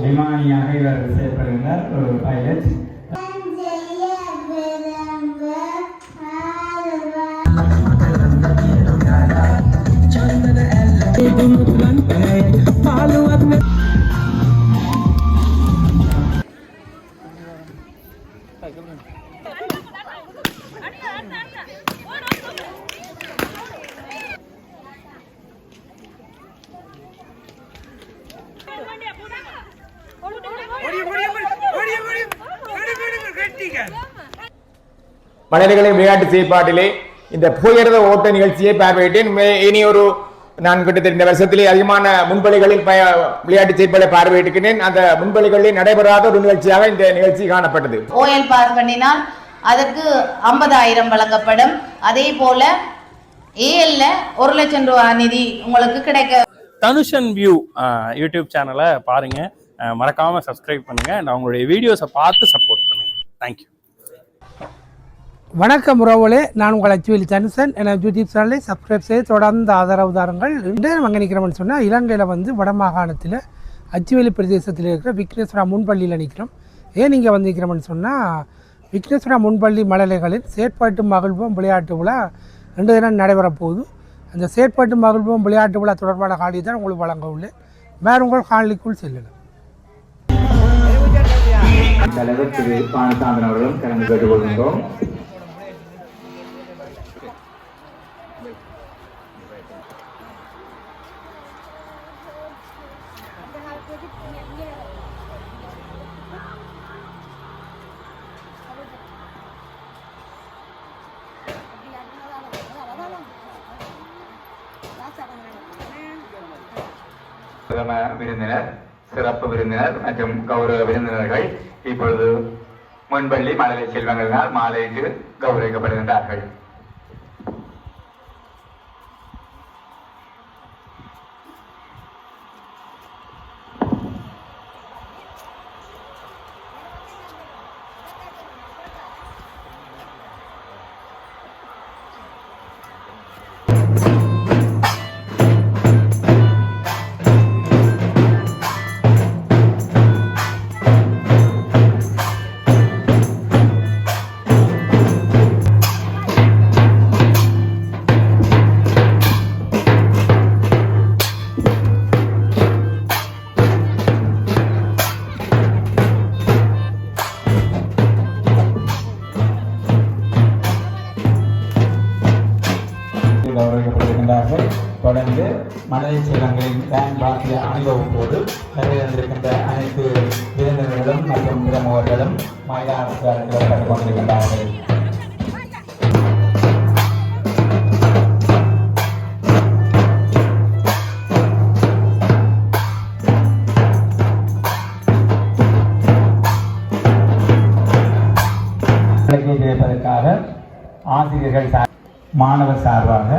விமானியாக இவர் செயல்படுகிறார், ஒரு பைலட். மழலைகளை விளையாட்டு செயற்பாட்டிலே இந்த புகையிரத ஓட்ட நிகழ்ச்சியை பார்வையிட்டேன். இனி ஒரு நான் கிட்டத்தட்ட இந்த வருஷத்திலே அதிகமான முன்பள்ளிகளில் விளையாட்டு செயற்பாட்டை பார்வையிட்டிருக்கிறேன். அந்த முன்பள்ளிகளில் நடைபெறாத ஒரு நிகழ்ச்சியாக இந்த நிகழ்ச்சி காணப்பட்டது. ஓஎல் பாஸ் பண்ணினால் அதற்கு 50,000 வழங்கப்படும். அதே போல ஏஎல்ல 1 லட்சம் ரூபாய் நிதி உங்களுக்கு கிடைக்க. தனுஷன் வியூ யூடியூப் சேனலை பாருங்க, மறக்காம சப்ஸ்கிரைப் பண்ணுங்க, உங்களுடைய வீடியோஸை பார்த்து சப்போர்ட் பண்ணுங்க. தேங்க்யூ. வணக்கம் உறவுகளே, நான் உங்கள் அச்சுவேலி தனுஷன். எனக்கு யூடியூப் சேனலை சப்ஸ்கிரைப் செய்து தொடர்ந்து ஆதரவு தாருங்கள். இன்று நம்ம நிற்கிறோம்னு சொன்னால் இலங்கையில் வடமாகாணத்தில் அச்சுவேலி பிரதேசத்தில் இருக்கிற விக்னேஸ்வரா முன்பள்ளியில் நிற்கிறோம். ஏன் இங்கே வந்து நிற்கிறோம்னு சொன்னால் விக்னேஸ்வரா முன்பள்ளி மழலைகளின் செயற்பாட்டு மகிழ்வும் விளையாட்டு விழா 2 தினம் நடைபெறப் போகுது. அந்த செயற்பாட்டு மகிழ்வும் விளையாட்டு விழா தொடர்பான காணொளி தான் உங்களுக்கு வழங்க உள்ளேன். வேறு உங்கள் காணொளிக்குள் செல்லலாம். தலைவர் திரு பானசாமன் அவர்களும் கலந்து கேட்டுக்கொள்கின்றோம். பிரதம விருந்தினர், சிறப்பு விருந்தினர் மற்றும் கௌரவ விருந்தினர்கள் இப்பொழுது முன்பள்ளி மழலை செல்வங்களினால் மாலையிட்டு கௌரவிக்கப்படுகின்றார்கள். கௌரவிக்கப்படுகின்றார்கள். தொடர்ந்து மழலை செல்வங்களின் பேண்ட் பாக்கிய அனுபவத்தோடு நிறைவேறிருக்கின்ற அனைத்து விருந்தினர்களும் மற்றும் பிரமுகர்களும் மைதானத்தில் கற்றுக் கொண்டிருக்கின்றார்கள். கிடைப்பதற்காக ஆசிரியர்கள் மாணவர் சார்பாக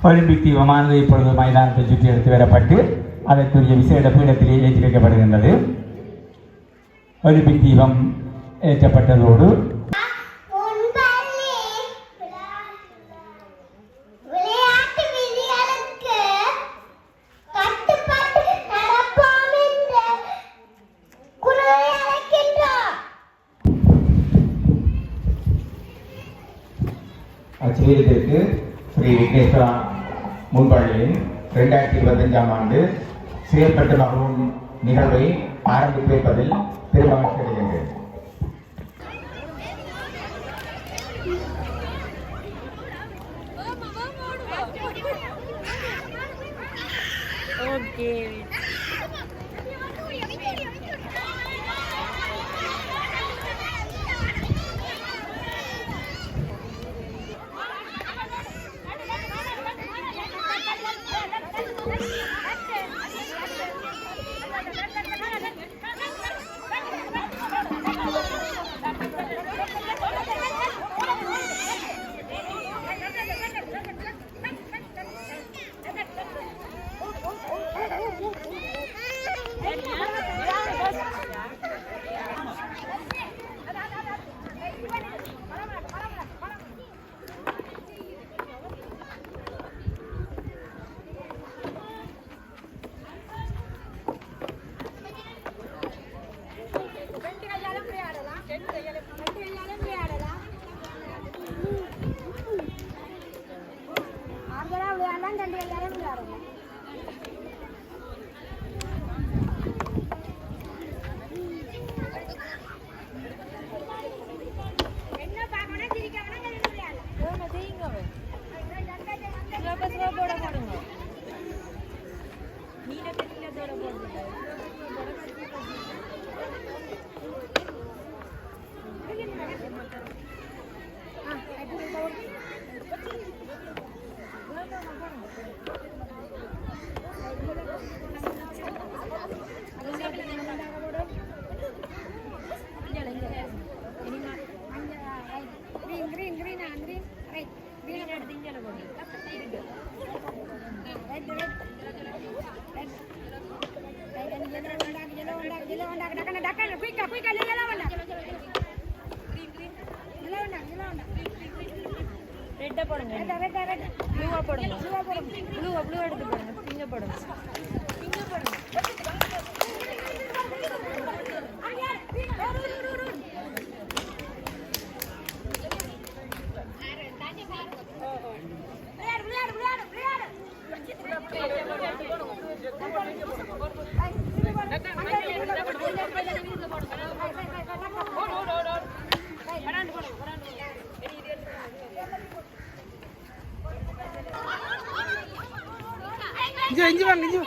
ஒலிம்பிக் தீபமானது இப்பொழுது மைதானத்தை சுற்றி எடுத்து வரப்பட்டு அதற்குரிய விசேட பீடத்திலே ஏற்றி வைக்கப்படுகின்றது. ஒலிம்பிக் தீபம் ஏற்றப்பட்டதோடு அச்செயலத்திற்கு ஸ்ரீ விக்னேஸ்வரா முன்பள்ளியின் 2025ஆம் ஆண்டு செயல்பட்டு மகளும் நிகழ்வை ஆரம்பித்து வைப்பதில் பெருமகிழ்ச்சி அடைகின்றேன். ரெட்டை போடுங்க, ப்ளூவா போடுங்க, ப்ளூ எடுத்து போடுங்க, பிங்க போடுங்க, பிங்க போடுங்க. இஞ்சி வாங்க இஞ்சி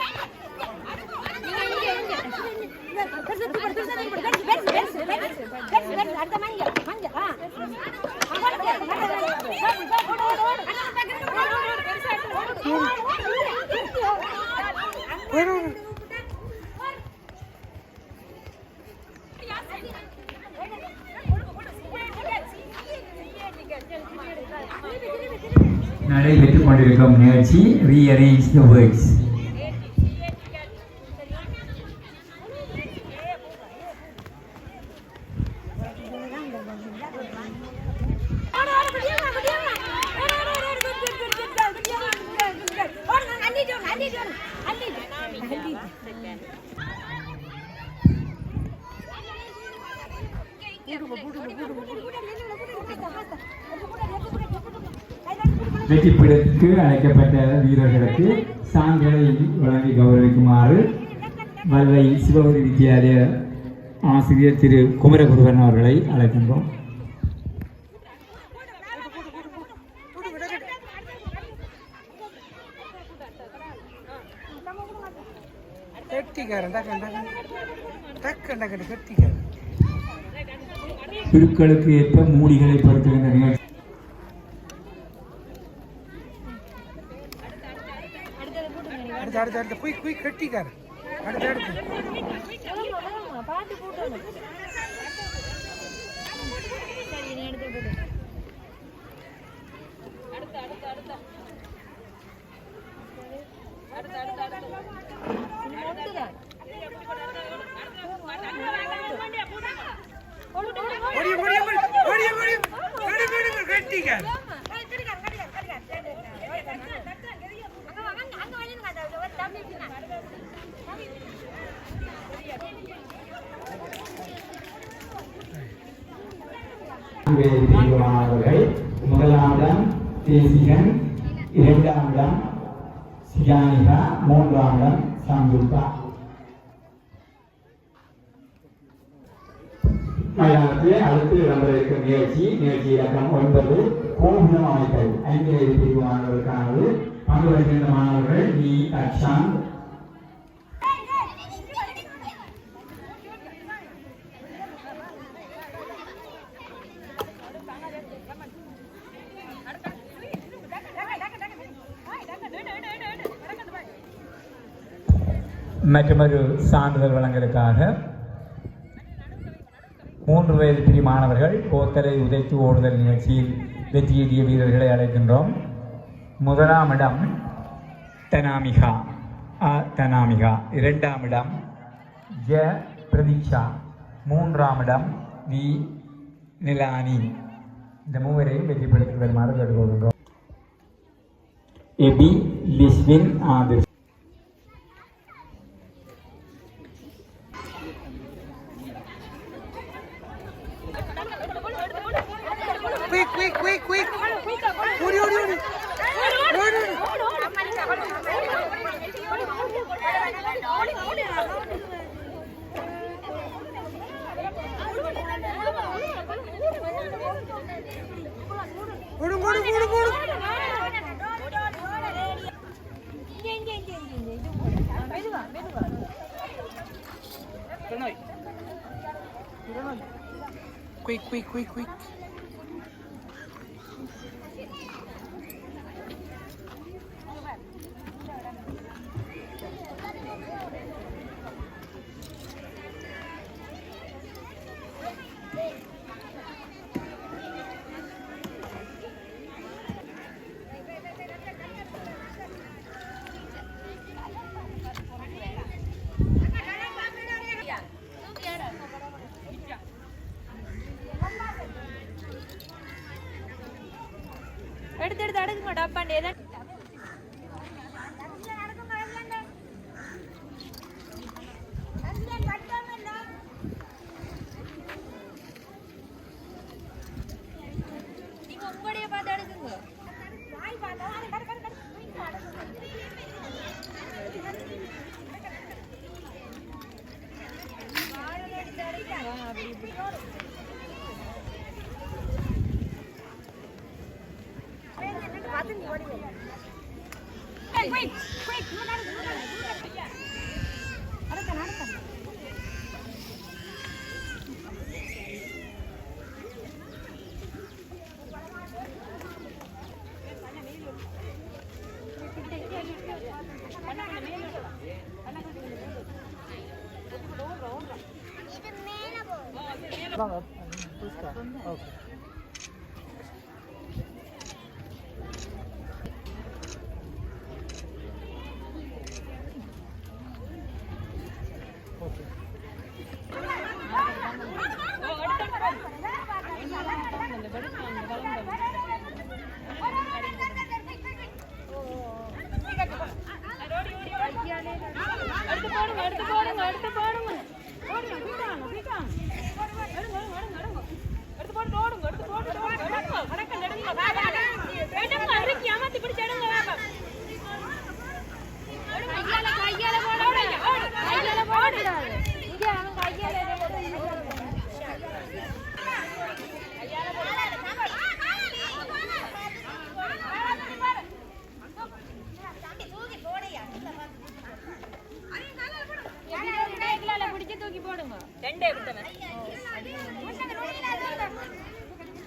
நடைபெற்றுக் கொண்டிருக்கும் நிகழ்ச்சி ரீஅரேஞ்ச் தி வேர்ட்ஸ். வெற்றிப்பீடத்துக்கு அழைக்கப்பட்ட வீரர்களுக்கு சான்றிதழை வழங்கி கௌரவிக்குமாறு வல்லை சிவகுரு வித்யாலய ஆசிரியர் திரு குமரகுருவன் அவர்களை அழைக்கின்றோம். குருக்களுக்கு ஏற்ப மூடிகளை பொறுத்துகின்ற நிகழ்ச்சி. அடுத்தது போட்டுங்க. அடுத்து குயிக் கட்டிக்காரு அடுத்து பாட்டு போட்டு சரி நீ எடுத்து போடு மாணவர்கள் முதலாம் இடம் தேசிகன், இரண்டாம் இடம் சியானிகா, மூன்றாம் இடம் சங்குப்தா. மைதானத்தில் அடுத்து இடம்பெற இருக்கும் நிகழ்ச்சி இலக்கம் 9 கோபுரம் அமைத்தல். 5 வயது பிரிவு மாணவர்களுக்கானது. பங்கு பெறுகின்ற மாணவர்கள் வி அக்ஷாந்த், மற்றொரு சான்றிதழ் வழங்கலுக்காக 3 வயது பிரிவு மாணவர்கள் கோத்தலை உதைத்து ஓடுதல் நிகழ்ச்சியில் வெற்றியீட்டிய வீரர்களை அழைக்கின்றோம். முதலாம் இடம் தனாமிகா, தனாமிகா. இரண்டாம் இடம் ஜ பிரதீக்ஷா, மூன்றாம் இடம் வி நிலானி. இந்த மூவரையும் வெற்றிப்படுத்தி வருமாறு கேட்டுக்கொள்கின்றோம். எபி லிஸ்வின் ஆதிர். Quick. Odi. Quick. எடுத்து அடுக்குங்க டப்பாண்டே நீங்க உங்களுடைய பார்த்து அடுக்குங்க.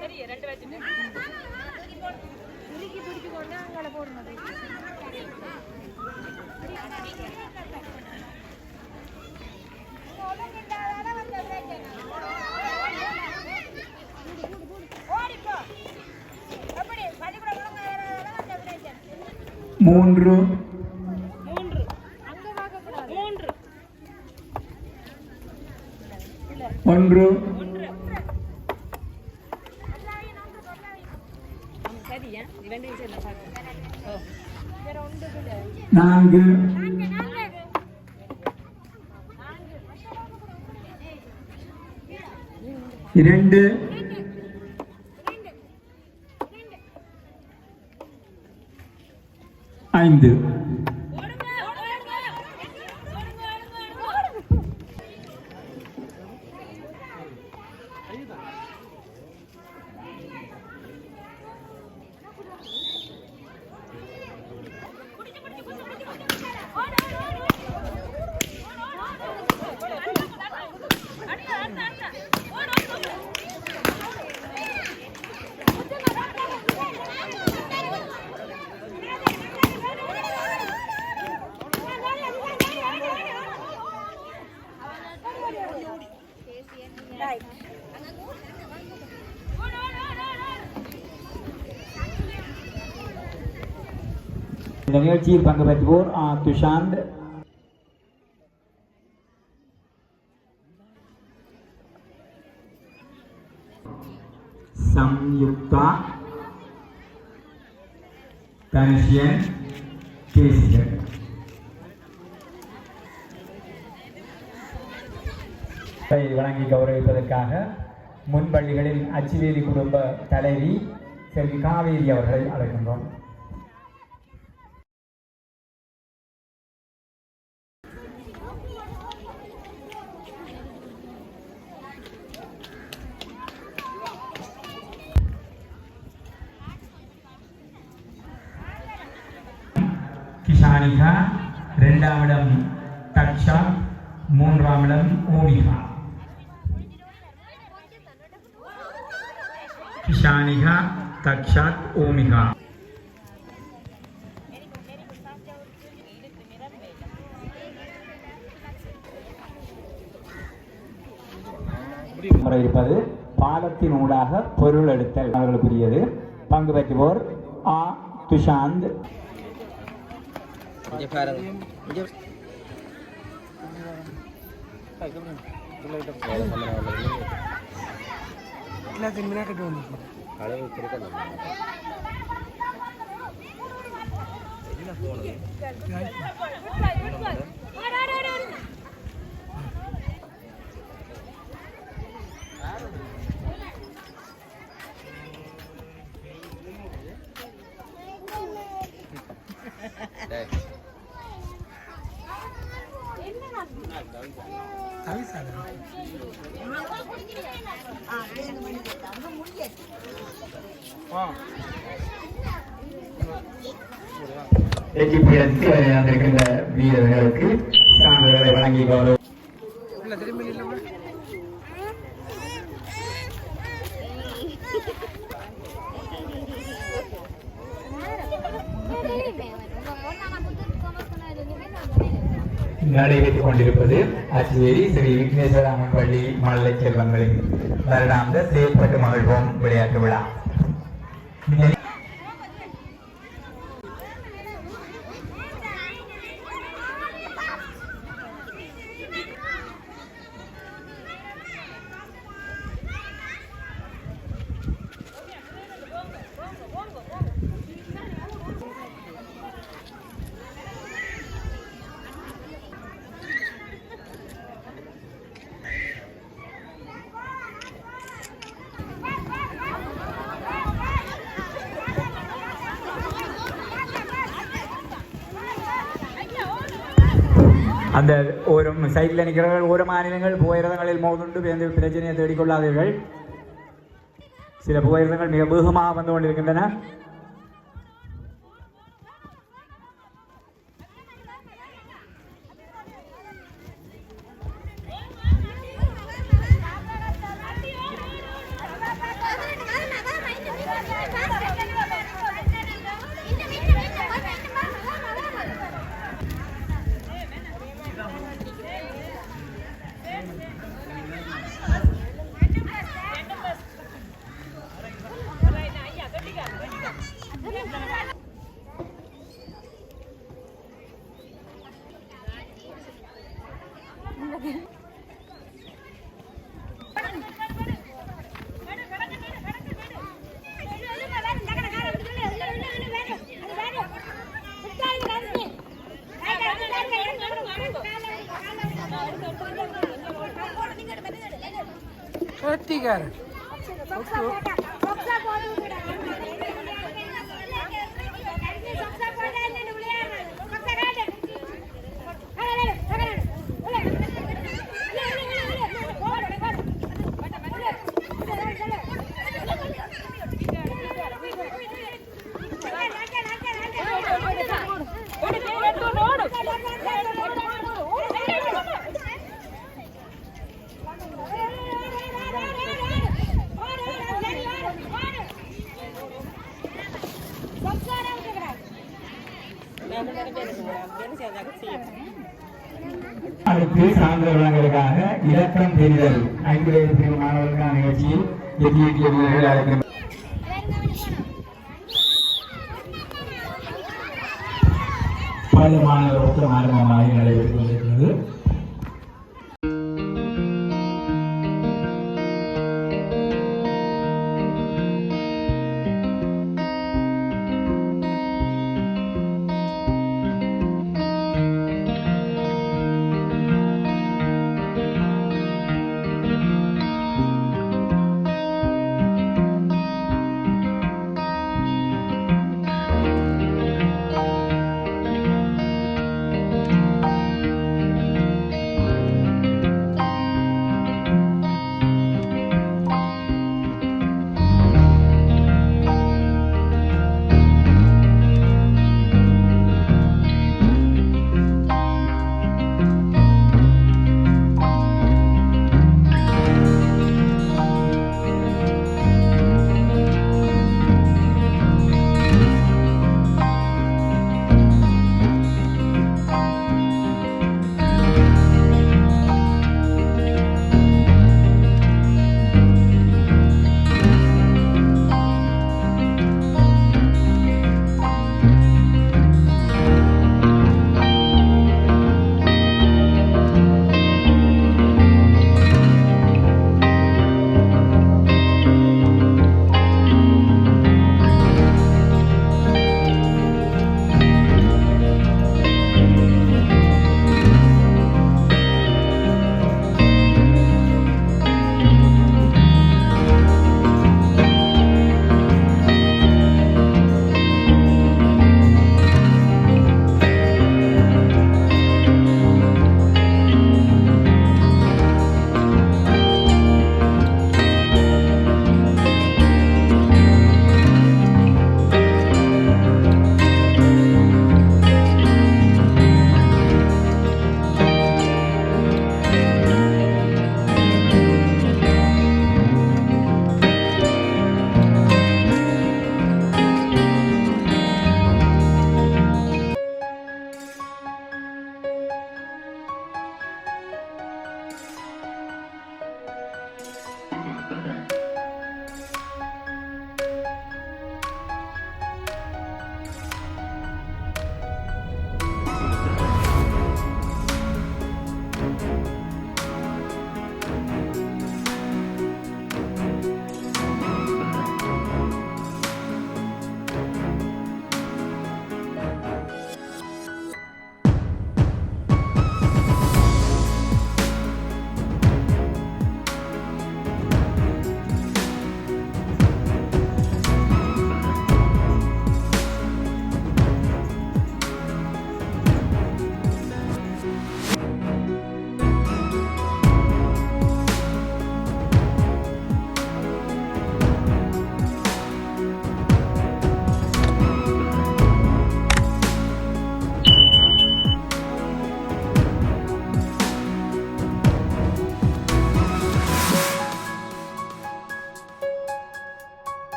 சரி ரெண்டு வச்சுட்டு பிடிச்சு கொண்டு அங்கே போடணும். மூன்று ஒன்று நான்கு இரண்டு ஐந்து இந்த நிகழ்ச்சியில் பங்கு பெற்றுவோர் துஷாந்த், சம்யுக்தா, தனுஷியன், கேசிகன். வழங்கி கௌரவிப்பதற்காக முன்பள்ளிகளின் அச்சுவேலி குடும்ப தலைவி செல்வி காவேரி அவர்களை அழைக்கின்றோம். கிஷானிகா, இரண்டாம் இடம் தக்ஷா, மூன்றாம் இடம் ஓமிகா. கிஷானிகா, தக்ஷாத், ஓமிகா. இருப்பது பாலத்தின் ஊடாக பொருள் எடுத்தல் அவர்களுக்குரியது. பங்கு பெற்றுவோர் துஷாந்த், வந்திருக்கின்ற வீரர்களுக்கு சான்றிதழ்களை வழங்கி கௌரவ நடைபெற்றுக் கொண்டிருப்பது அச்சுவேரி ஸ்ரீ விக்னேஸ்வராமன் பள்ளி மழலை செல்வங்களின் வருடாந்த செயற்பட்டு மகிழ்வோம் விளையாட்டு விழா. அந்த ஒரு சைட்டில் நிற்கிறவர்கள் ஒரு மாநிலங்கள் புகையிரதங்களில் மோதுண்டு பேருந்து பிரச்சனையை தேடிக்கொள்ளாதீர்கள். சில புகையிரதங்கள் மிக வேகமாக வந்து கொண்டிருக்கின்றன. வெட்டிக்காரன் அடுத்து சான்றிதழ் வழங்குவதற்காக இலக்கம் தெரிதல் 5 வயது பிரிவு மாணவர்களுக்கான நிகழ்ச்சியில் எதிர்ப்பு வீரர்கள் அழைக்கின்றனர். பள்ளி மாணவர் ஒப்பந்தம் ஆரம்பமாக நடைபெற்றுக் கொண்டிருக்கிறது.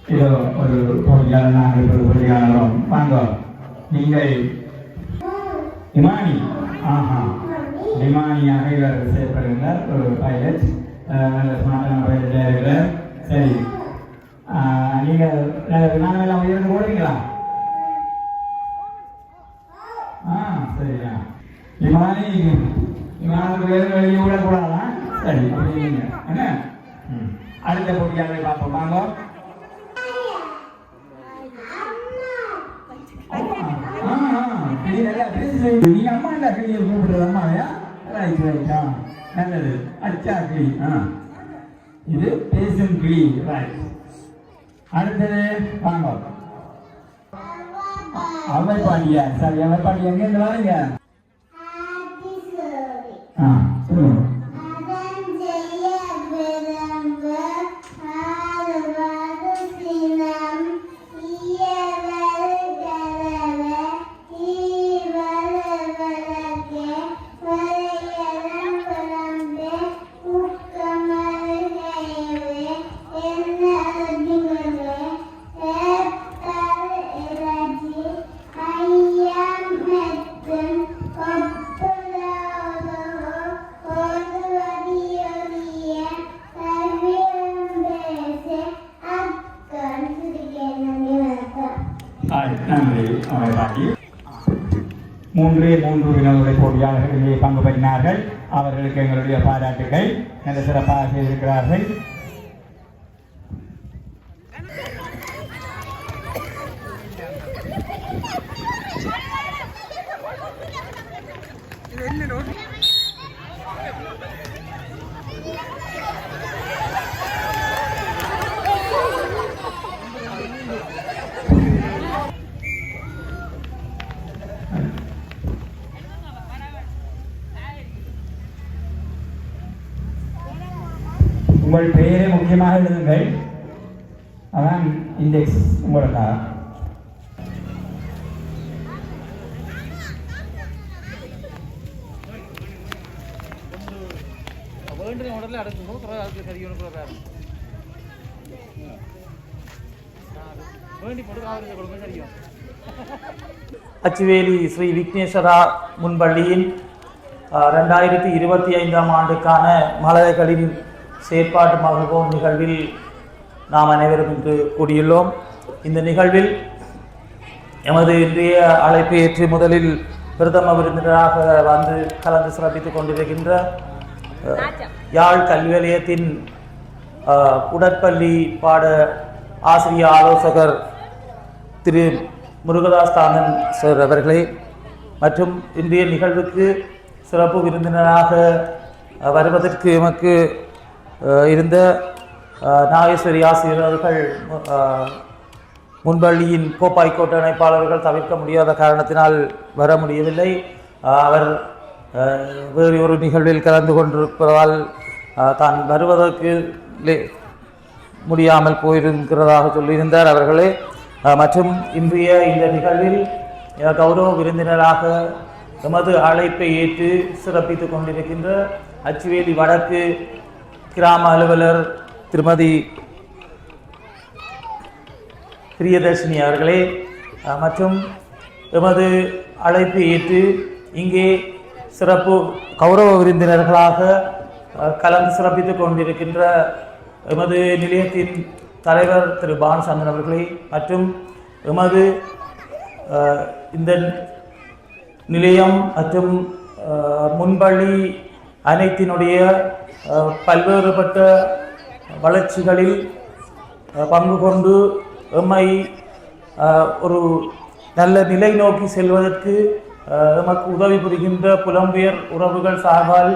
இதோ ஒரு போட்டியாளர் நாங்கள் ஒரு போட்டியாளரும் வாங்க நீங்கள் இமானி இமானியாக இவர் செயல்படுகிறார் ஒரு பைலட் நல்ல ஸ்மார்ட்டான பைலட்டாக இருக்கிறார் சரி நீங்கள் நாங்கள் எல்லாம் உயர்ந்து போடுவீங்களா சரியா இமானி இமானுக்கு வேறு வெளியே விடக்கூடாதா சரி அப்படிங்க என்ன அடுத்த போட்டியாளரை பார்ப்போம் வாங்க நீங்க அம்மா இல்ல கிளியை கூப்பிடுறது அம்மாவையா ரைட் ரைட்டா நல்லது அடிச்சா கிளி இது பேசும் கிளி ரைட் அடுத்தது வாங்க அவை பாண்டியா சரி அவை பாண்டியா எங்க இருந்து வரீங்க சொல்லுங்க மூன்று வினோத போட்டியாளர்களிலே பங்கு பெற்றினார்கள் அவர்களுக்கு எங்களுடைய பாராட்டுகள் நல்ல சிறப்பாக செய்திருக்கிறார்கள் உங்கள் பெயரை முக்கியமாக எழுதுங்கள் அதான் இண்டெக்ஸ் உங்களுக்காக அச்சுவேலி ஸ்ரீ விக்னேஸ்வரா முன்பள்ளியின் 2025 ஆண்டுக்கான மழலைகளின் செயற்பாட்டு மகிழ்வோம் நிகழ்வில் நாம் அனைவரும் இன்று கூடியுள்ளோம். இந்த நிகழ்வில் எமது இன்றைய அழைப்பை ஏற்று முதலில் பிரதம விருந்தினராக வந்து கலந்து சிறப்பித்துக் கொண்டிருக்கின்ற யாழ் கல்வி நிலையத்தின் உடற்பள்ளி பாட ஆசிரியர் ஆலோசகர் திரு முருகதாஸ் தாமன் சார் அவர்களே மற்றும் இன்றைய நிகழ்வுக்கு சிறப்பு விருந்தினராக வருவதற்கு எமக்கு இருந்த நாகேஸ்வரி ஆசிரியர் அவர்கள் முன்பள்ளியின் கோப்பாய் கோட்ட இணைப்பாளர்கள் தவிர்க்க முடியாத காரணத்தினால் வர முடியவில்லை. அவர் வேறு ஒரு நிகழ்வில் கலந்து கொண்டிருப்பதால் தான் வருவதற்கு முடியாமல் போயிருக்கிறதாக சொல்லியிருந்தார் அவர்களே. மற்றும் இன்றைய இந்த நிகழ்வில் கௌரவ விருந்தினராக எமது அழைப்பை ஏற்று சிறப்பித்துக் கொண்டிருக்கின்ற அச்சுவேலி வடக்கு கிராம அலுவலர் திருமதி பிரியதர்ஷினி அவர்களே மற்றும் எமது அழைப்பை ஏற்று இங்கே சிறப்பு கௌரவ விருந்தினர்களாக கலந்து சிறப்பித்துக் கொண்டிருக்கின்ற எமது நிலையத்தின் தலைவர் திரு பானுசந்திரன் அவர்களே மற்றும் எமது இந்த நிலையம் மற்றும் முன்பள்ளி அனைத்தினுடைய பல்வேறுபட்ட வளர்ச்சிகளில் பங்கு கொண்டு எம்மை ஒரு நல்ல நிலை நோக்கி செல்வதற்கு எமக்கு உதவி புரிகின்ற புலம்பெயர் உறவுகள் சார்பால்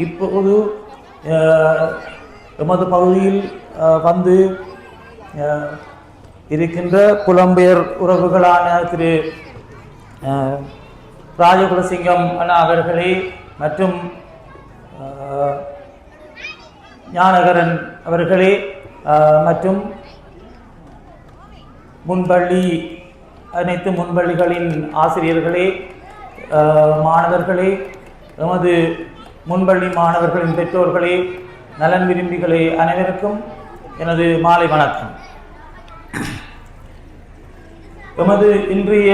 இப்போது எமது பகுதியில் வந்து இருக்கின்ற புலம்பெயர் உறவுகளான திரு ராஜகுலசிங்கம் அண்ணா அவர்களே மற்றும் ஞானகரன் அவர்களே மற்றும் முன்பள்ளி அனைத்து முன்பள்ளிகளின் ஆசிரியர்களே மாணவர்களே எமது முன்பள்ளி மாணவர்களின் பெற்றோர்களே, நலன் விரும்பிகளே அனைவருக்கும் எனது மாலை வணக்கம். எமது இன்றைய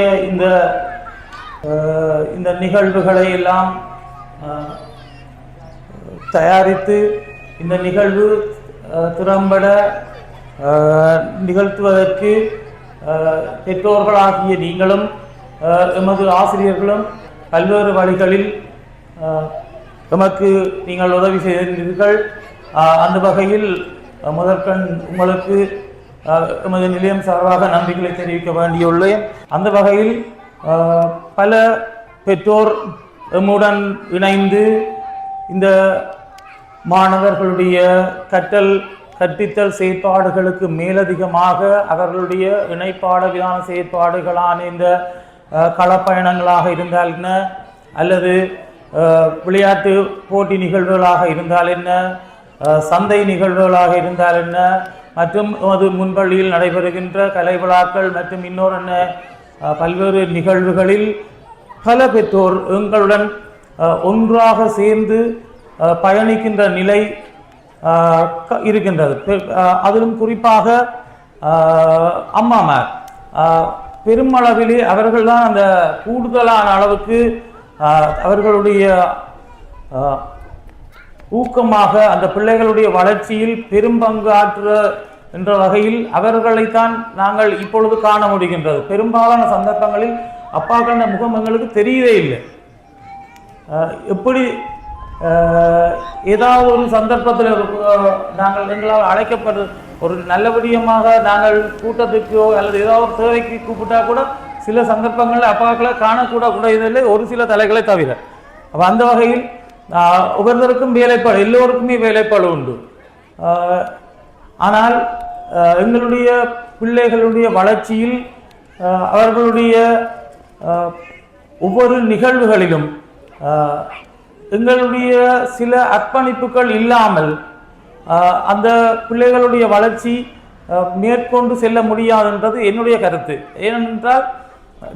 இந்த நிகழ்வுகளை எல்லாம் தயாரித்து இந்த நிகழ்வு திறம்பட நிகழ்த்துவதற்கு பெற்றோர்களாகிய நீங்களும் எமது ஆசிரியர்களும் பல்வேறு வழிகளில் எமக்கு நீங்கள் உதவி செய்திருந்தீர்கள். அந்த வகையில் முதற்கண் உங்களுக்கு எமது நிலையம் சார்பாக நன்றிகளை தெரிவிக்க வேண்டியுள்ளேன். அந்த வகையில் பல பெற்றோர் எம்முடன் இணைந்து இந்த மாணவர்களுடைய கற்பித்தல் செயற்பாடுகளுக்கு மேலதிகமாக அவர்களுடைய இணைப்பாட விதான செயற்பாடுகளான இந்த களப்பயணங்களாக இருந்தால் என்ன, அல்லது விளையாட்டு போட்டி நிகழ்வுகளாக இருந்தால் என்ன, சந்தை நிகழ்வுகளாக இருந்தால் என்ன, மற்றும் அது முன்பள்ளியில் நடைபெறுகின்ற கலை விழாக்கள் மற்றும் இன்னொரு என்ன பல்வேறு நிகழ்வுகளில் பல பெற்றோர் எங்களுடன் ஒன்றாக சேர்ந்து பயணிக்கின்ற நிலை இருக்கின்றது. அதிலும் குறிப்பாக அம்மாமார் பெருமளவிலே அவர்கள்தான் அந்த கூடுதலான அளவுக்கு அவர்களுடைய ஊக்கமாக அந்த பிள்ளைகளுடைய வளர்ச்சியில் பெரும்பங்காற்ற என்ற வகையில் அவர்களைத்தான் நாங்கள் இப்பொழுது காண முடிகின்றது. பெரும்பாலான சந்தர்ப்பங்களில் அப்பாக்கள முகம் எங்களுக்கு தெரியவே இல்லை. எப்படி ஏதாவது ஒரு சந்தர்ப்பத்தில் நாங்கள் எங்களால் அழைக்கப்படு ஒரு நல்லபடியமாக நாங்கள் கூட்டத்துக்கோ அல்லது ஏதாவது ஒரு தேவைக்கு கூப்பிட்டா கூட சில சந்தர்ப்பங்களில் அப்பாக்களை காணக்கூடக்கூடாதில்லை, ஒரு சில தலைகளை தவிர. அப்போ அந்த வகையில் ஒவ்வொருத்தருக்கும் வேலைப்பாடு, எல்லோருக்குமே வேலைப்பாடு உண்டு. ஆனால் எங்களுடைய பிள்ளைகளுடைய வளர்ச்சியில் அவர்களுடைய ஒவ்வொரு நிகழ்வுகளிலும் எங்களுடைய சில அர்ப்பணிப்புகள் இல்லாமல் அந்த பிள்ளைகளுடைய வளர்ச்சி மேற்கொண்டு செல்ல முடியாதுன்றது என்னுடைய கருத்து. ஏனென்றால்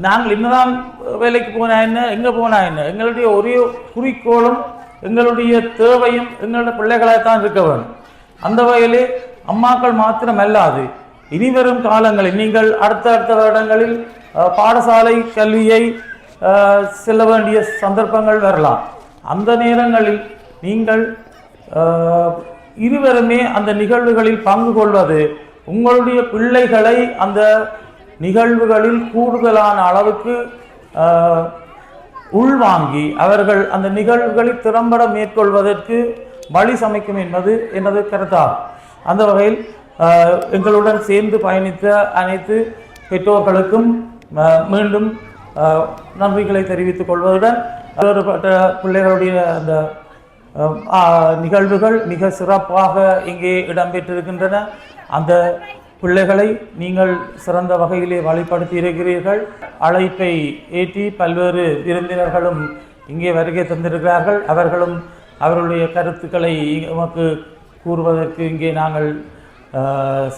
நாங்கள் என்னதான் வேலைக்கு போனா என்ன, எங்கே போனா என்ன, எங்களுடைய ஒரே குறிக்கோளும் எங்களுடைய தேவையும் எங்களுடைய பிள்ளைகளாகத்தான் இருக்க வேண்டும். அந்த வகையிலே அம்மாக்கள் மாத்திரமல்லாது இனிவரும் காலங்களில் நீங்கள் அடுத்த வருடங்களில் பாடசாலை கல்வியை செல்ல வேண்டிய சந்தர்ப்பங்கள் வரலாம். அந்த நேரங்களில் நீங்கள் இருவருமே அந்த நிகழ்வுகளில் பங்கு கொள்வது உங்களுடைய பிள்ளைகளை அந்த நிகழ்வுகளில் கூடுதலான அளவுக்கு உள்வாங்கி அவர்கள் அந்த நிகழ்வுகளில் திறம்பட மேற்கொள்வதற்கு வழி சமைக்கும் என்பது எனது கருத்தாகும். அந்த வகையில் எங்களுடன் சேர்ந்து பயணித்த அனைத்து பெற்றோர்களுக்கும் மீண்டும் நன்றிகளை தெரிவித்துக் கொள்வதுடன் வேறுபட்ட பிள்ளைகளுடைய அந்த நிகழ்வுகள் மிக சிறப்பாக இங்கே இடம்பெற்றிருக்கின்றன. அந்த பிள்ளைகளை நீங்கள் சிறந்த வகையிலே வழிபடுத்தி இருக்கிறீர்கள். அழைப்பை ஏற்றி பல்வேறு விருந்தினர்களும் இங்கே வருகை தந்திருக்கிறார்கள். அவர்களும் அவர்களுடைய கருத்துக்களை நமக்கு கூறுவதற்கு இங்கே நாங்கள்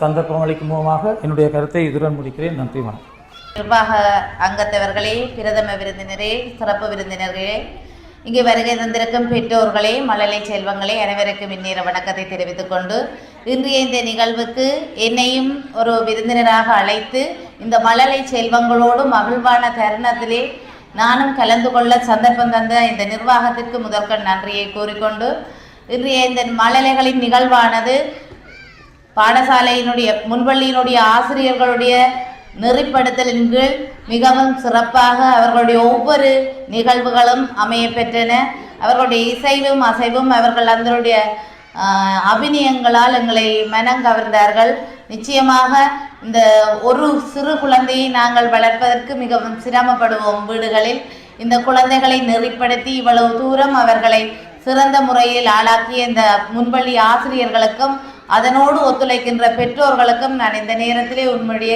சந்தர்ப்பம் அளிக்கும் மூலமாக என்னுடைய கருத்தை இதுடன் முடிக்கிறேன். நன்றி, வணக்கம். நிர்வாக அங்கத்தவர்களே, பிரதம விருந்தினரே, சிறப்பு விருந்தினர்களே, இங்கே வருகை தந்திருக்கும் பெற்றோர்களே, மழலை செல்வங்களே, அனைவருக்கும் இந்நேர வணக்கத்தை தெரிவித்துக் கொண்டு இன்றைய இந்த நிகழ்வுக்கு என்னையும் ஒரு விருந்தினராக அழைத்து இந்த மழலை செல்வங்களோடு மகிழ்வான தருணத்திலே நானும் கலந்து கொள்ள சந்தர்ப்பம் தந்த இந்த நிர்வாகத்திற்கு முதற்கண் நன்றியை கூறிக்கொண்டு இன்றைய இந்த மழலைகளின் நிகழ்வானது பாடசாலையினுடைய முன்பள்ளியினுடைய ஆசிரியர்களுடைய நெறிப்படுத்தலின் கீழ் மிகவும் சிறப்பாக அவர்களுடைய ஒவ்வொரு நிகழ்வுகளும் அமைய பெற்றன. அவர்களுடைய இசைவும் அசைவும் அவர்கள் அதனுடைய அபிநயங்களால் எங்களை மனம் கவர்ந்தார்கள். நிச்சயமாக இந்த ஒரு சிறு குழந்தையை நாங்கள் வளர்ப்பதற்கு மிகவும் சிரமப்படுவோம். வீடுகளில் இந்த குழந்தைகளை நெறிப்படுத்தி இவ்வளவு தூரம் அவர்களை சிறந்த முறையில் ஆளாக்கிய இந்த முன்பள்ளி ஆசிரியர்களுக்கும் அதனோடு ஒத்துழைக்கின்ற பெற்றோர்களுக்கும் நான் இந்த நேரத்திலே உண்மையுடைய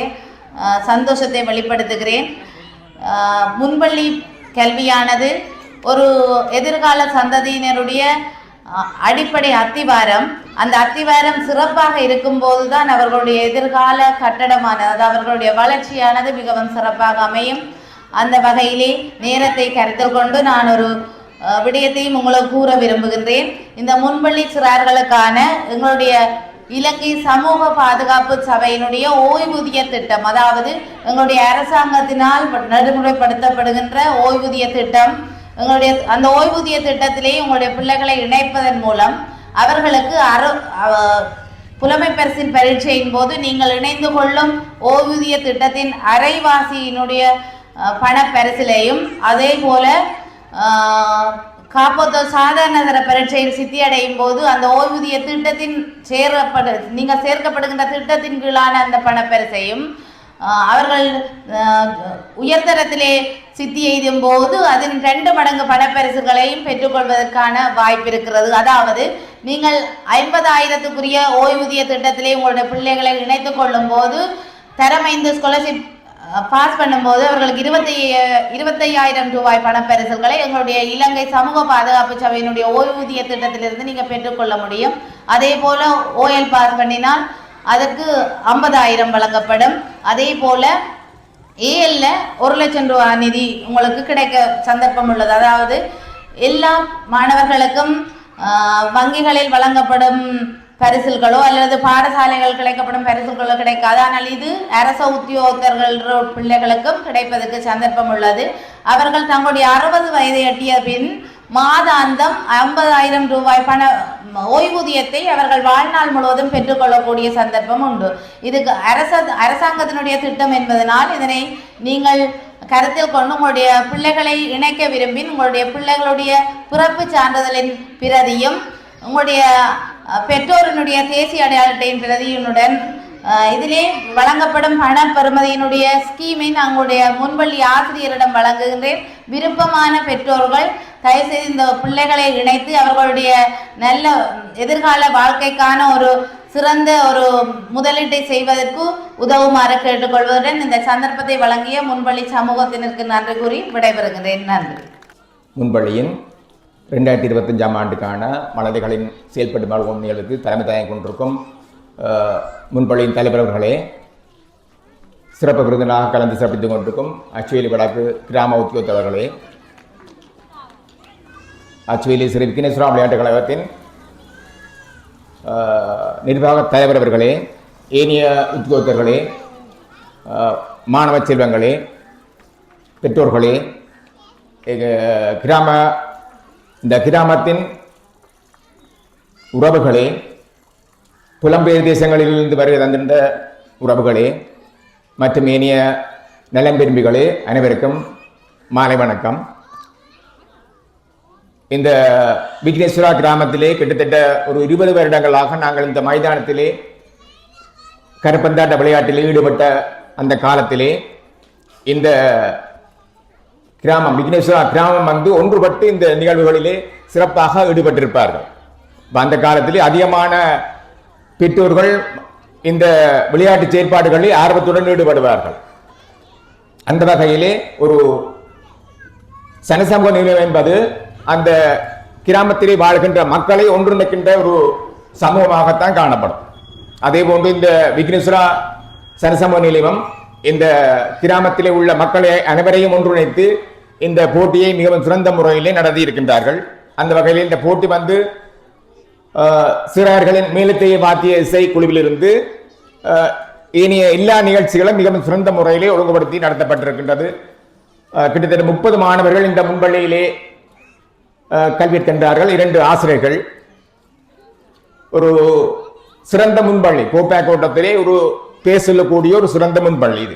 சந்தோஷத்தை வெளிப்படுத்துகிறேன். முன்பள்ளி கல்வியானது ஒரு எதிர்கால சந்ததியினருடைய அடிப்படை அத்திவாரம். அந்த அத்திவாரம் சிறப்பாக இருக்கும்போது தான் அவர்களுடைய எதிர்கால கட்டடமானது, அவர்களுடைய வளர்ச்சியானது மிகவும் சிறப்பாக அமையும். அந்த வகையிலே நேரத்தை கருத்தில் கொண்டு நான் ஒரு விடயத்தையும் உங்களுக்கு கூற விரும்புகின்றேன். இந்த முன்பள்ளி சிறார்களுக்கான எங்களுடைய இலங்கை சமூக பாதுகாப்பு சபையினுடைய ஓய்வூதிய திட்டம், அதாவது எங்களுடைய அரசாங்கத்தினால் நடைமுறைப்படுத்தப்படுகின்ற ஓய்வூதிய திட்டம், எங்களுடைய அந்த ஓய்வூதிய திட்டத்திலே உங்களுடைய பிள்ளைகளை இணைப்பதன் மூலம் அவர்களுக்கு புலமை பரிசில் பரீட்சையின் போது நீங்கள் இணைந்து கொள்ளும் ஓய்வூதிய திட்டத்தின் அரைவாசியினுடைய பண பரிசிலையும், அதே போல காப்போத்தோ சாதாரண தர பரீட்சையில் சித்தியடையும் போது அந்த ஓய்வூதிய திட்டத்தின் நீங்கள் சேர்க்கப்படுகின்ற திட்டத்தின் கீழான அந்த பணப்பரிசையும், அவர்கள் உயர்தரத்திலே சித்தி எய்தும் போது அதன் 2 மடங்கு பணப்பரிசுகளையும் பெற்றுக்கொள்வதற்கான வாய்ப்பு இருக்கிறது. அதாவது நீங்கள் 50,000க்குரிய ஓய்வூதிய திட்டத்திலே உங்களுடைய பிள்ளைகளை இணைத்துக் கொள்ளும் போது தரம் 5 ஸ்காலர்ஷிப் பாஸ் பண்ணும்போது அவர்களுக்கு 25,000 ரூபாய் பணப்பரிசுகளை எங்களுடைய இலங்கை சமூக பாதுகாப்பு சபையினுடைய ஓய்வூதிய திட்டத்திலிருந்து நீங்கள் பெற்றுக்கொள்ள முடியும். அதே போல ஓஎல் பாஸ் பண்ணினால் அதற்கு 50,000 வழங்கப்படும். அதே போல ஏஎல்ல 1 லட்சம் ரூபாய் நிதி உங்களுக்கு கிடைக்க சந்தர்ப்பம் உள்ளது. அதாவது எல்லா மாணவர்களுக்கும் வங்கிகளில் வழங்கப்படும் பரிசுகளோ அல்லது பாடசாலைகள் கிடைக்கப்படும் பரிசுகளோ கிடைக்காது. ஆனால் இது அரச உத்தியோகத்தர்கள் பிள்ளைகளுக்கும் கிடைப்பதற்கு சந்தர்ப்பம் உள்ளது. அவர்கள் தங்களுடைய 60 வயதை எட்டிய பின் மாதாந்தம் 50,000 ரூபாய் பண ஓய்வூதியத்தை அவர்கள் வாழ்நாள் முழுவதும் பெற்றுக்கொள்ளக்கூடிய சந்தர்ப்பம் உண்டு. இதுக்கு அரசாங்கத்தினுடைய திட்டம் என்பதனால் இதனை நீங்கள் கருத்தில் கொண்டு உங்களுடைய பிள்ளைகளை இணைக்க விரும்பின் உங்களுடைய பிள்ளைகளுடைய பிறப்பு சான்றிதழின் பிரதியும் உங்களுடைய பெற்றோரினுடைய தேசிய அடையாள அட்டையின் பிரதியினுடன் இதிலே வழங்கப்படும் பண பெறுமதியினுடைய ஸ்கீமை நாங்களுடைய முன்பள்ளி ஆசிரியரிடம் வழங்குகின்றேன். விருப்பமான பெற்றோர்கள் தயவுசெய்து இந்த பிள்ளைகளை இணைத்து அவர்களுடைய நல்ல எதிர்கால வாழ்க்கைக்கான ஒரு சிறந்த ஒரு முதலீட்டை செய்வதற்கு உதவுமாறு கேட்டுக்கொள்வதுடன் இந்த சந்தர்ப்பத்தை வழங்கிய முன்பள்ளி சமூகத்தினருக்கு நன்றி கூறி விடைபெறுகின்றேன். நன்றி. முன்பள்ளியின் 2025ஆம் ஆண்டுக்கான மழலைகளின் செயல்பட்டு வாழ்வும் நிகழ்வுக்கு தலைமை தாங்கி கொண்டிருக்கும் முன்பள்ளியின் தலைவர் அவர்களே, சிறப்பு விருந்தினராக கலந்து சிறப்பித்துக் கொண்டிருக்கும் அச்சுவேலி வடக்கு கிராம உத்தியோகத்தவர்களே, அச்சுவேலி ஸ்ரீ விக்னேஸ்வரா விளையாட்டுக் கழகத்தின் நிர்வாக தலைவர் அவர்களே, ஏனைய உத்தியோகத்தர்களே, மாணவ செல்வங்களே, பெற்றோர்களே, இந்த கிராமத்தின் உறவுகளே, புலம்பெயர் தேசங்களிலிருந்து வருகை தந்திருந்த உறவுகளே மற்றும் ஏனைய நலம் விரும்பிகளே, அனைவருக்கும் மாலை வணக்கம். இந்த விக்னேஸ்வரா கிராமத்திலே கிட்டத்தட்ட ஒரு 20 வருடங்களாக நாங்கள் இந்த மைதானத்திலே கருப்பந்தாட்ட விளையாட்டில் ஈடுபட்ட அந்த காலத்திலே இந்த கிராமம் விக்னேஸ்வரா கிராமம் ஒன்றுபட்டு இந்த நிகழ்வுகளிலே சிறப்பாக ஈடுபட்டிருப்பார்கள். அந்த காலத்திலே அதிகமான பெற்றோர்கள் இந்த விளையாட்டு செயற்பாடுகளில் ஆர்வத்துடன் ஈடுபடுவார்கள். அந்த வகையிலே ஒரு சனசமூக நிலையம் என்பது அந்த கிராமத்திலே வாழ்கின்ற மக்களை ஒன்றிணைக்கின்ற ஒரு சமூகமாகத்தான் காணப்படும். அதே போன்று இந்த விக்னேஸ்வரா சனசமூக நிலையம் இந்த கிராமத்திலே உள்ள மக்களை அனைவரையும் ஒன்றிணைத்து இந்த போட்டியை மிகவும் சிறந்த முறையிலே நடத்தி இருக்கின்றார்கள். அந்த வகையில் இந்த போட்டி சிறார்களின் மேலத்தைய வாத்திய இசை குழுவிலிருந்து ஏனைய எல்லா நிகழ்ச்சிகளும் மிகவும் சிறந்த முறையிலே ஒழுங்குபடுத்தி நடத்தப்பட்டிருக்கின்றது. கிட்டத்தட்ட 30 மாணவர்கள் இந்த முன்பள்ளியிலே கல்வியற்கின்றார்கள். 2 ஆசிரியர்கள். ஒரு சிறந்த முன்பள்ளி கோப்பாக்கோட்டத்திலே ஒரு பேர் சொல்லக்கூடிய ஒரு சிறந்த முன்பள்ளி இது.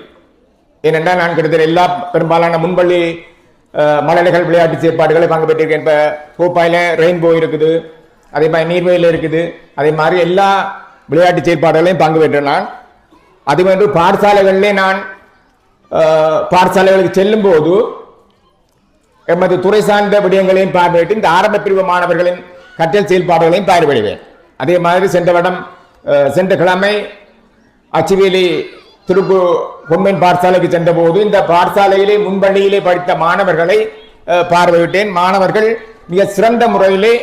ஏனென்றால் நான் கிட்டத்தட்ட பெரும்பாலான முன்பள்ளி மழலைகள் விளையாட்டு செயற்பாடுகளை பங்கு பெற்றிருக்கேன். இப்போ கோப்பாயில் ரெயின்போ இருக்குது, அதே மாதிரி நீர்வேலியில் இருக்குது, அதே மாதிரி எல்லா விளையாட்டு செயற்பாடுகளையும் பங்கு பெற்றேன் நான். அதுபோன்று பாடசாலைகளிலே நான் பாடசாலைகளுக்கு செல்லும் போது எமது துறை சார்ந்த விடயங்களையும் பார்வையிட்டு இந்த ஆரம்ப பிரிவு மாணவர்களின் கற்றல் செயல்பாடுகளையும் பார்வையிடுவேன். அதே மாதிரி சென்ற கிழமை அச்சுவேலி பொன்மையின் பாடசாலைக்கு சென்ற போது இந்த பாடசாலையிலே முன்பள்ளியிலே படித்த மாணவர்களை பார்வையிட்டேன். மாணவர்கள் மிக சிறந்த முறையிலே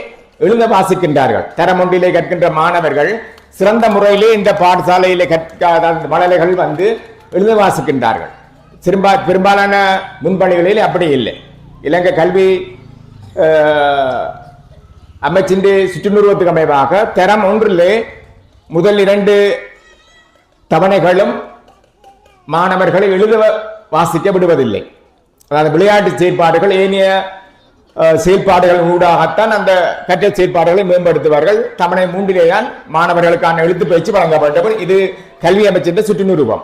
எழுத வாசிக்கின்றார்கள். தரம் ஒன்றிலே கற்கின்ற மாணவர்கள் சிறந்த முறையிலே இந்த பாடசாலையிலே மழலைகள் எழுத வாசிக்கின்றார்கள். பெரும்பாலான முன்பள்ளிகளில் அப்படி இல்லை. இலங்கை கல்வி அமைச்சின் சுற்றுநூறுவத்துக்கு அமைவாக தரம் 1 முதல் 2 தவணைகளும் மாணவர்களை எழுத வாசிக்க விடுவதில்லை. அதாவது விளையாட்டு செயற்பாடுகள் ஏனைய செயல்பாடுகள் ஊடாகத்தான் அந்த கற்றல் செயற்பாடுகளை மேம்படுத்துவார்கள். தவணை 3 தான் மாணவர்களுக்கான எழுத்து பயிற்சி வழங்கப்பட்டவர். இது கல்வி அமைச்சின் சுற்றுநூறுவம்.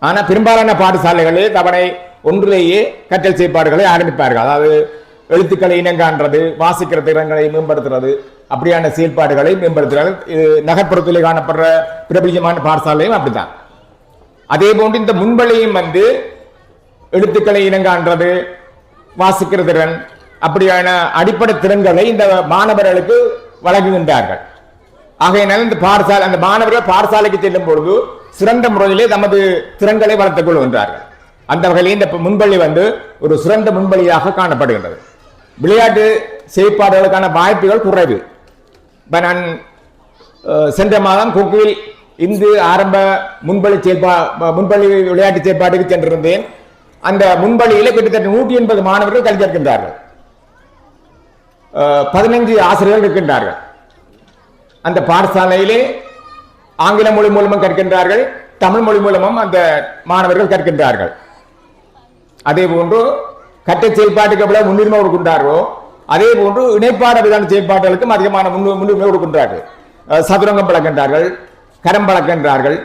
ஆனால் பெரும்பாலான பாடசாலைகளே தவணை 1 கற்றல் செயற்பாடுகளை ஆரம்பிப்பார்கள். அதாவது எழுத்துக்களை இனங்காண்றது, வாசிக்கிற திறன்களை மேம்படுத்துறது, அப்படியான செயல்பாடுகளை மேம்படுத்துகிறார்கள். இது நகர்ப்புறத்திலே காணப்படுற பிரபலியமான பாடசாலையும் அப்படித்தான். அதே போன்று இந்த முன்வழியும் எழுத்துக்களை இனங்காண்றது, வாசிக்கிற திறன், அப்படியான அடிப்படை திறன்களை இந்த மாணவர்களுக்கு வழங்குகின்றார்கள். ஆகையினால் இந்த பாடசாலை அந்த மாணவர்கள் பாடசாலைக்கு செல்லும் பொழுது சிறந்த முறையிலே தமது திறன்களை வளர்த்துக் கொள்கின்றார்கள். அந்த வகையில் இந்த முன்பள்ளி ஒரு சிறந்த முன்பள்ளியாக காணப்படுகின்றது. விளையாட்டு செயற்பாடுகளுக்கான வாய்ப்புகள் குறைவு. இப்போ நான் சென்ற மாதம் கொக்குவில் இந்து ஆரம்ப முன்பள்ளி விளையாட்டு செயற்பாட்டுக்கு சென்றிருந்தேன். அந்த முன்பள்ளியிலே கிட்டத்தட்ட 180 மாணவர்கள் கல்வி கற்கின்றார்கள். 15 ஆசிரியர்கள் இருக்கின்றார்கள். அந்த பாடசாலையிலே ஆங்கில மொழி மூலமும் கற்கின்றார்கள், தமிழ் மொழி மூலமும் அந்த மாணவர்கள் கற்கின்றார்கள். அதே போன்று கற்ற செயல்பாட்டுக்கு எவ்வளவு முன்னுரிமை கொடுக்கின்றார்களோ அதே போன்று இணைப்பாட விதான செயல்பாடுகளுக்கும் அதிகமான முன்னுரிமை கொடுக்கின்றார்கள். சதுரங்கம் பழக்கின்றார்கள், கரம் பழக்கின்றார்கள்,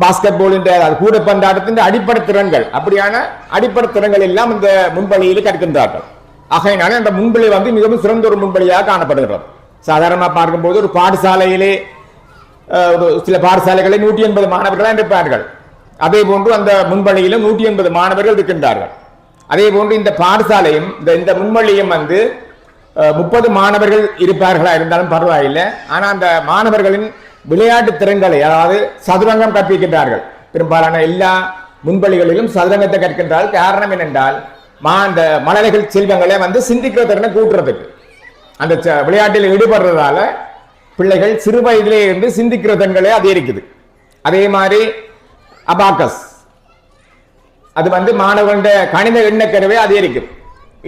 பாஸ்கெட் பால் என்ற கூடைப்பந்தாட்டத்தின் அடிப்படை திறன்கள், அப்படியான அடிப்படை திறன்கள் எல்லாம் இந்த முன்பள்ளியில் கற்கின்றார்கள். ஆகையினால அந்த முன்பள்ளி மிகவும் சிறந்த ஒரு முன்பள்ளியாக காணப்படுகிறது. சாதாரணமாக பார்க்கும்போது ஒரு பாடசாலையிலே ஒரு சில பாடசாலைகளை 180 மாணவர்கள் இருப்பார்கள். அதே போன்று அந்த முன்பள்ளியிலும் 180 மாணவர்கள் இருக்கின்றார்கள். அதே போன்று இந்த பாடசாலையும் இந்த முன்பள்ளியும் 30 மாணவர்கள் இருப்பார்களா இருந்தாலும் பரவாயில்லை. ஆனால் அந்த மாணவர்களின் விளையாட்டு திறன்களை, அதாவது சதுரங்கம் கற்பிக்கின்றார்கள். பெரும்பாலான எல்லா முன்பள்ளிகளிலும் சதுரங்கத்தை கற்கின்றார்கள். காரணம் என்னென்றால் அந்த மழலைகள் செல்வங்களை சிந்திக்கிற திறனை கூட்டுறதுக்கு அந்த விளையாட்டில் ஈடுபடுறதால பிள்ளைகள் சிறு வயதிலே இருந்து சிந்திக்கிற திறன்களே அதிகரிக்குது. அதே மாதிரி அபாக்கஸ் அது மாணவர்களுடைய கணித எண்ணக்கருவை அதிகரிக்கும்.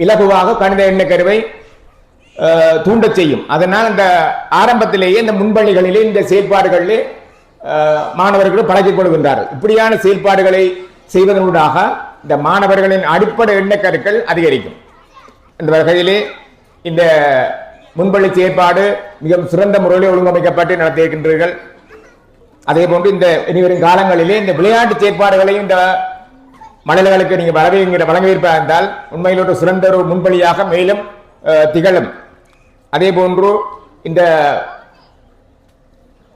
இலகுவாக கணித எண்ணக்கருவை தூண்ட செய்யும். அதனால் அந்த ஆரம்பத்திலேயே இந்த முன்பள்ளிகளிலே இந்த செயல்பாடுகளிலே மாணவர்கள் பழகிக் கொள்கின்றார்கள். இப்படியான செயல்பாடுகளை செய்வதனூடாக இந்த மாணவர்களின் அடிப்படை எண்ணக்கருக்கள் அதிகரிக்கும். இந்த வகையிலே இந்த முன்பள்ளி செயற்பாடு மிகவும் சிறந்த முறையில் ஒழுங்கமைக்கப்பட்டு நடத்தியிருக்கின்றீர்கள். அதே போன்று இந்த இனிவரும் காலங்களிலே இந்த விளையாட்டு செயற்பாடுகளையும் இந்த மழலைகளுக்கு நீங்கள் வழங்கியிருப்பார் என்றால் உண்மையில் ஒரு சிறந்த ஒரு முன்பள்ளியாக மேலும் திகழும். அதே போன்று இந்த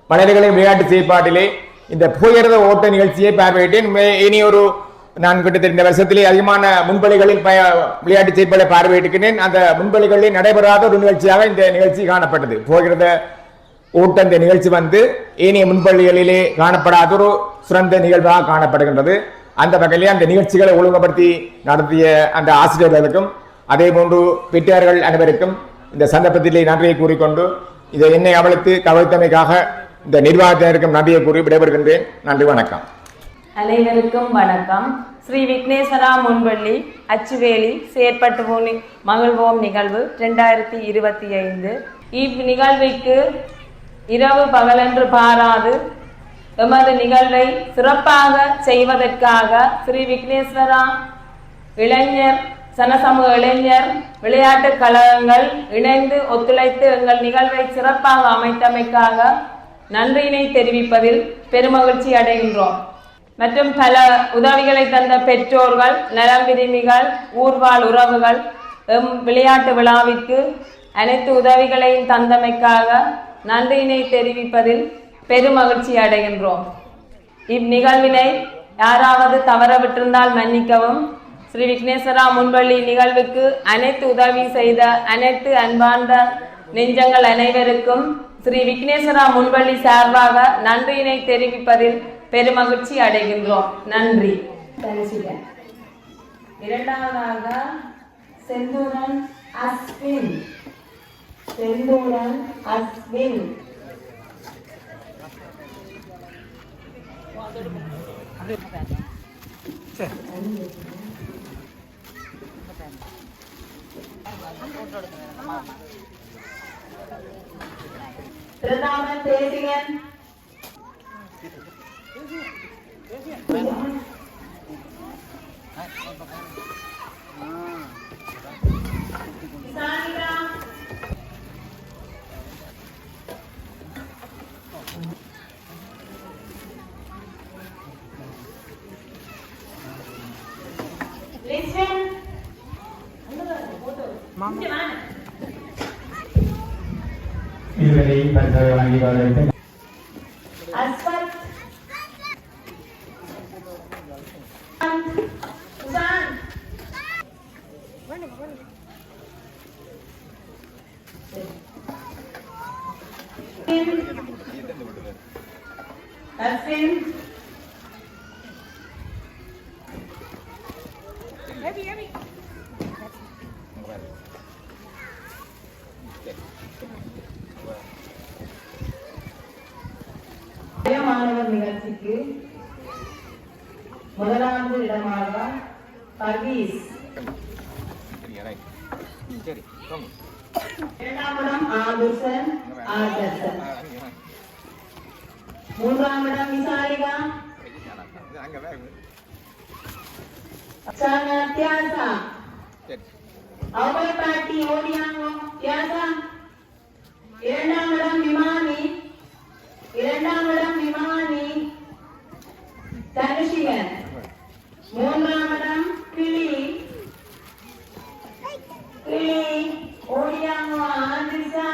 மழலைகளின் விளையாட்டு செயற்பாட்டிலே இந்த புகையிரத ஓட்ட நிகழ்ச்சியை பார்வையிட்டேன். இனி நான் கிட்டத்தட்ட இந்த வருஷத்திலே அதிகமான முன்பள்ளிகளில் விளையாட்டு செயற்பாட்டை பார்வையிட்டிருக்கிறேன். அந்த முன்பள்ளிகளில் நடைபெறாத ஒரு நிகழ்ச்சியாக இந்த நிகழ்ச்சி காணப்பட்டது. புகையிரத ஓட்ட இந்த நிகழ்ச்சி ஏனைய முன்பள்ளிகளிலே காணப்படாத ஒரு சிறந்த நிகழ்வாக காணப்படுகின்றது. அந்த வகையிலே அந்த நிகழ்ச்சிகளை ஒழுங்குபடுத்தி நடத்திய அந்த ஆசிரியர்களுக்கும் அதே போன்று பெற்றார்கள் அனைவருக்கும் இந்த சந்தர்ப்பத்திலே நன்றியை கூறிக்கொண்டு இதை என்னை கவனித்தமைக்காக இந்த நிர்வாகத்தினருக்கும் நன்றியை கூறி விடைபெறுகின்றேன். நன்றி, வணக்கம். அனைவருக்கும் வணக்கம். ஸ்ரீ விக்னேஸ்வரா முன்பள்ளி அச்சுவேலி செயற்பட்டு மகிழ்வோம் நிகழ்வு 2025. இந்நிகழ்வுக்கு இரவு பகலென்று பாராது எமது நிகழ்வை சிறப்பாக செய்வதற்காக ஸ்ரீ விக்னேஸ்வரா இளைஞர் சனசமூக இளைஞர் விளையாட்டு கழகங்கள் இணைந்து ஒத்துழைத்து எங்கள் நிகழ்வை சிறப்பாக அமைத்தமைக்காக நன்றியினை தெரிவிப்பதில் பெருமகிழ்ச்சி அடைகின்றோம். மற்றும் பல உதவிகளை தந்த பெற்றோர்கள், நலம் விரும்பிகள், ஊர்வாழ் உறவுகள் விளையாட்டு விழாவிற்கு அனைத்து உதவிகளையும் தந்தமைக்காக நன்றியினை தெரிவிப்பதில் பெருமகிழ்ச்சி அடைகின்றோம். இந்நிகழ்வினை யாராவது தவறவிட்டிருந்தால் மன்னிக்கவும். ஸ்ரீ விக்னேஸ்வரா முன்பள்ளி நிகழ்வுக்கு அனைத்து உதவி செய்த அனைத்து அன்பார்ந்த நெஞ்சங்கள் அனைவருக்கும் ஸ்ரீ விக்னேஸ்வரா முன்பள்ளி சார்பாக நன்றியினை தெரிவிப்பதில் பெருமகிழ்ச்சி அடைகின்றோம். நன்றி. இரண்டாவதாக செந்தூரன் அஸ்வின். பிரதாமன் தேசிகன் சானிகா லிசன் இதுவரை பரிசை வழங்கி வரவேற்று அஸ்வத் சுசான் அஸ்வின் மாணவர் நிகழ்ச்சிக்கு முதலாவது இடமாக பர்வீஸ், இரண்டாம் இடம் ஆதுசன் ஆதர்சன், மூன்றாம் இடம் விசாரிகா தியாசா அவரை பாட்டி ஓடியாங்க தியாசா, இரண்டாம் இடம் விமானி தனுஷிகன், மூன்றாம் இடம் கிளி ஓடியாங்க ஆதிசா,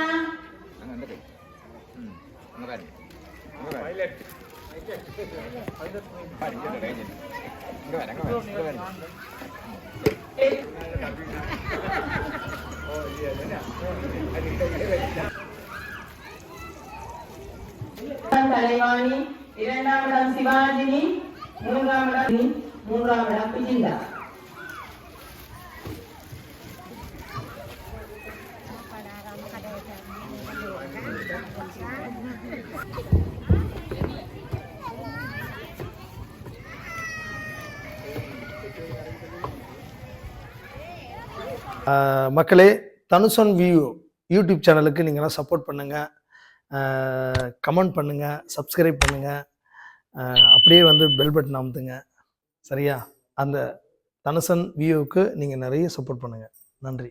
தலைவாணி, இரண்டாம் இடம் சிவாஜினி, மூன்றாம் இடம் பிஜிந்தா. மக்களே, தனுஷன் வியூ யூடியூப் சேனலுக்கு நீங்களாம் சப்போர்ட் பண்ணுங்கள், கமெண்ட் பண்ணுங்கள், சப்ஸ்கிரைப் பண்ணுங்கள், அப்படியே வந்து பெல் பட்டன் அமுத்துங்க. சரியா? அந்த தனுஷன் வியூவுக்கு நீங்கள் நிறைய சப்போர்ட் பண்ணுங்கள். நன்றி.